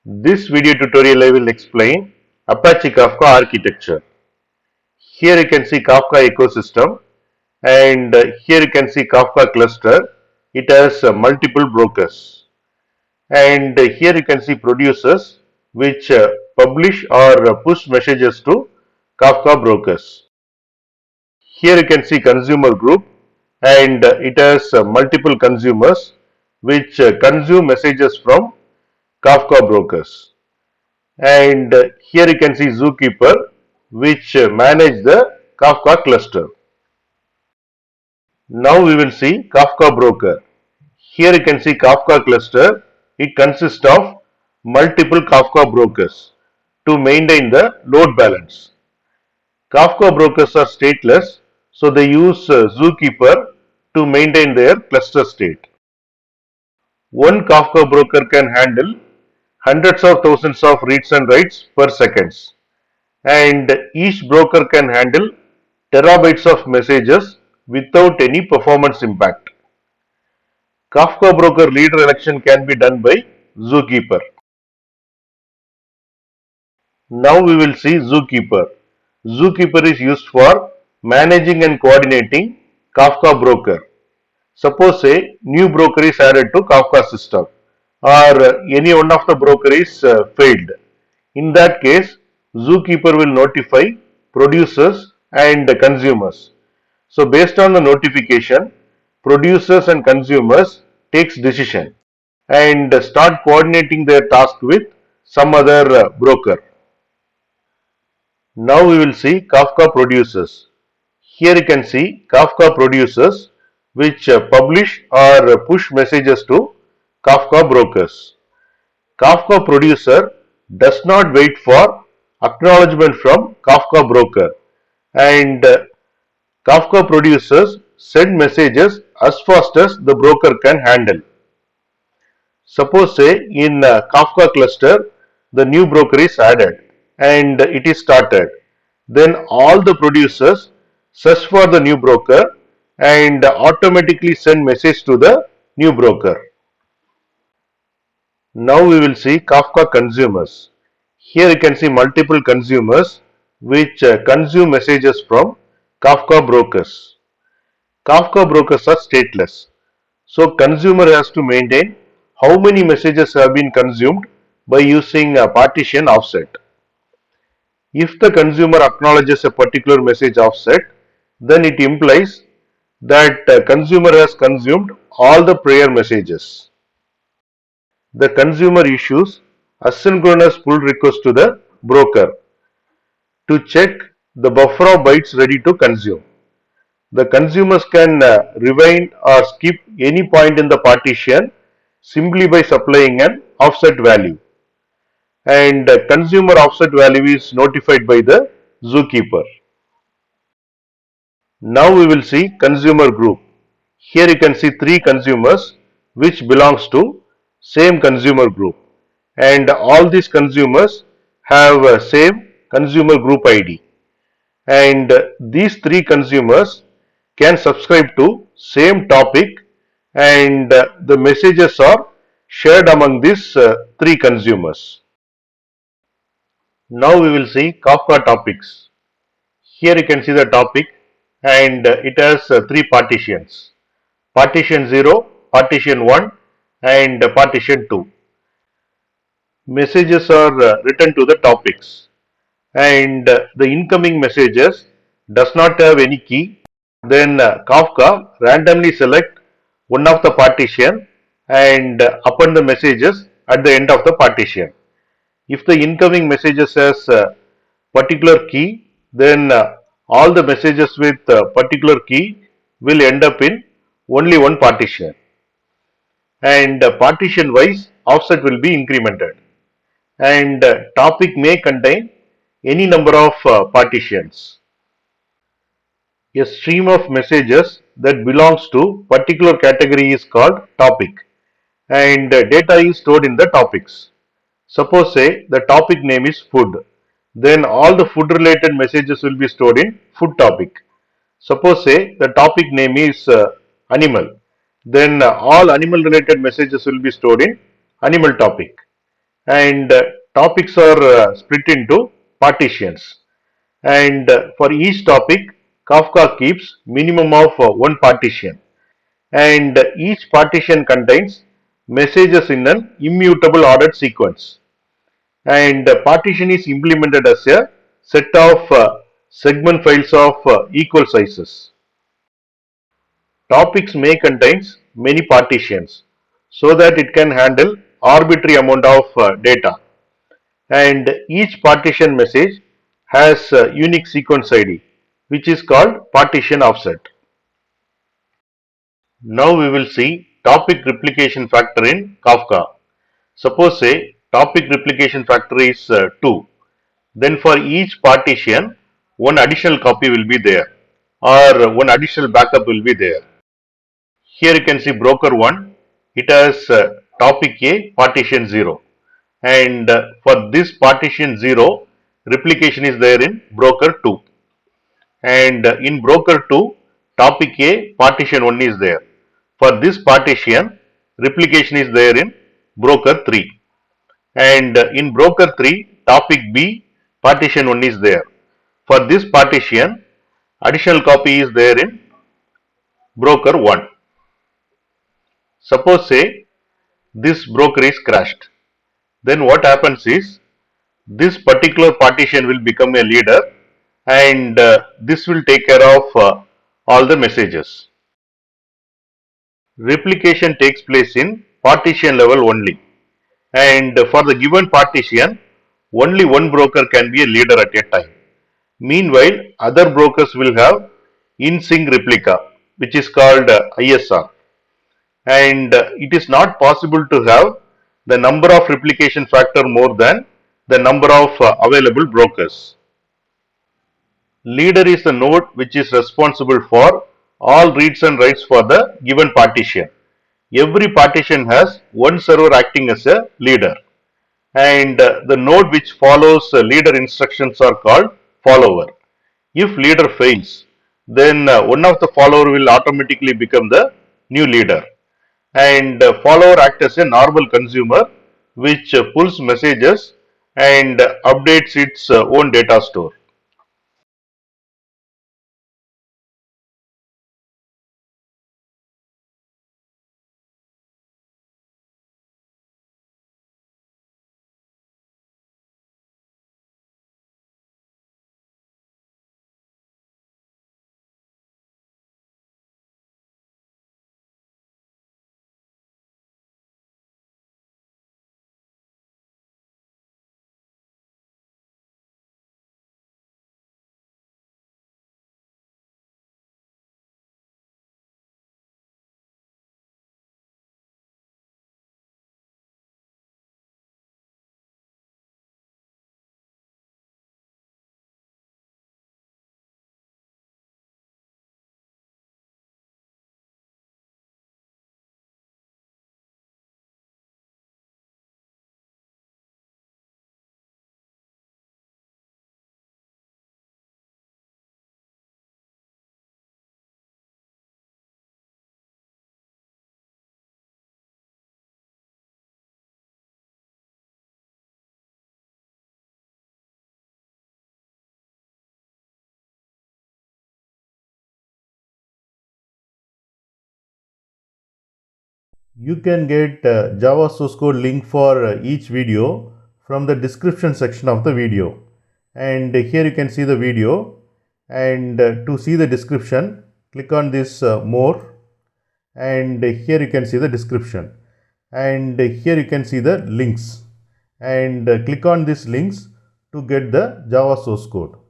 This video tutorial I will explain Apache Kafka architecture. Here you can see Kafka ecosystem and here you can see Kafka cluster. It has multiple brokers and here you can see producers which publish or push messages to Kafka brokers. Here you can see consumer group and it has multiple consumers which consume messages from Kafka brokers. And here you can see ZooKeeper which manage the Kafka cluster. Now we will see Kafka broker. Here you can see Kafka cluster. It consists of multiple Kafka brokers to maintain the load balance. Kafka brokers are stateless, so they use ZooKeeper to maintain their cluster state. One Kafka broker can handle hundreds of thousands of reads and writes per seconds, and each broker can handle terabytes of messages without any performance impact. Kafka broker leader election can be done by ZooKeeper. Now we will see ZooKeeper. ZooKeeper is used for managing and coordinating Kafka broker. Suppose a new broker is added to Kafka system or any one of the broker is failed. In that case, ZooKeeper will notify producers and consumers. So based on the notification, producers and consumers takes decision and start coordinating their task with some other broker. Now we will see Kafka producers. Here you can see Kafka producers which publish or push messages to Kafka brokers. Kafka producer does not wait for acknowledgement from Kafka broker, and Kafka producers send messages as fast as the broker can handle. Suppose say in Kafka cluster the new broker is added and it is started. Then all the producers search for the new broker and automatically send message to the new broker. Now we will see Kafka consumers. Here you can see multiple consumers which consume messages from Kafka brokers. Kafka brokers are stateless. So consumer has to maintain how many messages have been consumed by using a partition offset. If the consumer acknowledges a particular message offset, then it implies that consumer has consumed all the prior messages. The consumer issues asynchronous pull request to the broker to check the buffer of bytes ready to consume. The consumers can rewind or skip any point in the partition simply by supplying an offset value, and consumer offset value is notified by the ZooKeeper. Now we will see consumer group. Here you can see three consumers which belongs to same consumer group, and all these consumers have same consumer group ID, and these three consumers can subscribe to same topic, and the messages are shared among these three consumers. Now we will see Kafka Topics. Here you can see the topic and it has three partitions: partition 0, partition 1 and partition 2. Messages are written to the topics, and the incoming messages does not have any key. Then Kafka randomly select one of the partition and append the messages at the end of the partition. If the incoming messages has a particular key, then all the messages with particular key will end up in only one partition, and partition wise offset will be incremented, and topic may contain any number of partitions. A stream of messages that belongs to particular category is called topic, and data is stored in the topics. Suppose say the topic name is food, then all the food related messages will be stored in food topic. Suppose say the topic name is animal, then all animal related messages will be stored in animal topic. and topics are split into partitions. And for each topic, Kafka keeps minimum of one partition, and each partition contains messages in an immutable ordered sequence. And partition is implemented as a set of segment files of equal sizes. Topics may contains many partitions so that it can handle arbitrary amount of data, and each partition message has a unique sequence ID which is called partition offset. Now we will see topic replication factor in Kafka. Suppose say topic replication factor is 2, then for each partition one additional copy will be there or one additional backup will be there. Here you can see broker 1, it has topic A partition 0, and for this partition 0 replication is there in broker 2, and in broker 2 topic A partition 1 is there. For this partition replication is there in broker 3, and in broker 3 topic B partition 1 is there. For this partition additional copy is there in broker 1. Suppose say this broker is crashed, then what happens is this particular partition will become a leader, and this will take care of all the messages. Replication takes place in partition level only, and for the given partition only one broker can be a leader at a time. Meanwhile, other brokers will have in sync replica, which is called ISR, and it is not possible to have the number of replication factor more than the number of available brokers. Leader is the node which is responsible for all reads and writes for the given partition. Every partition has one server acting as a leader, and the node which follows leader instructions are called follower. If leader fails, then one of the follower will automatically become the new leader, and follower act as a normal consumer which pulls messages and updates its own data store. You can get Java source code link for each video from the description section of the video. And here you can see the video, and to see the description click on this more, and here you can see the description, and here you can see the links, and click on these links to get the Java source code.